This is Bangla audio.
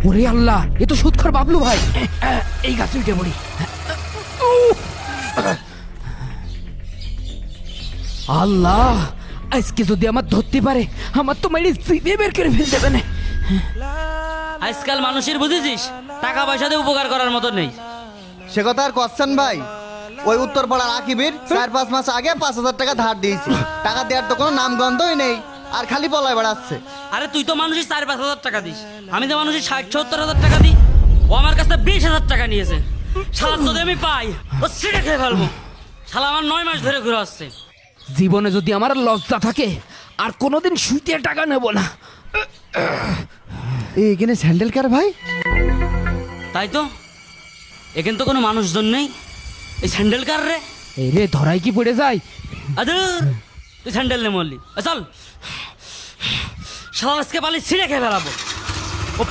ওরে আল্লাহ, এ তো সুৎখর বাবলু ভাই। এই গাছে উঠে পড়ি। আল্লাহ, আজকে যদি আমার ধরতে পারে, আমার তো মেরে সিধে বের করে ফেলতে দেবে না। আজকাল মানুষের বুঝেছিস টাকা পয়সাতে উপকার করার মতো নেই। সে কথা আর করছেন ভাই, ওই উত্তরপাড়ার আকিবের 4-5 মাস আগে 5,000 টাকা ধার দিয়েছি। টাকা দেওয়ার তো কোনো নাম গন্ধই নেই, আর খালি পলায় বেড়াচ্ছে। আরে তুই তো মানুষের 4-5 হাজার টাকা দিস, আমি তো মানুষের 60-70 হাজার টাকা দিই। ও আমার কাছে 20,000 টাকা নিয়েছে। শালা যদি আমি পাই ও সিটে খেয়ে ফেলবো। শালা আমার 9 মাস ধরে ঘুরে আসছে। জীবনে যদি আমার লজ্জা থাকে, আর কোনোদিন শুইতে টাকা নেব না। এখানে স্যান্ডেল কার ভাই? তাই তো, এখানে তো কোনো মানুষজন নেই। এই স্যান্ডেল কার রে? এই রে, ধরাই কি পড়ে যায়? আদুর, তুই স্যান্ডেল নে মল্লি, চল। শালা আজকে পালি ছিঁড়ে খেয়ে ফেলাবো। ও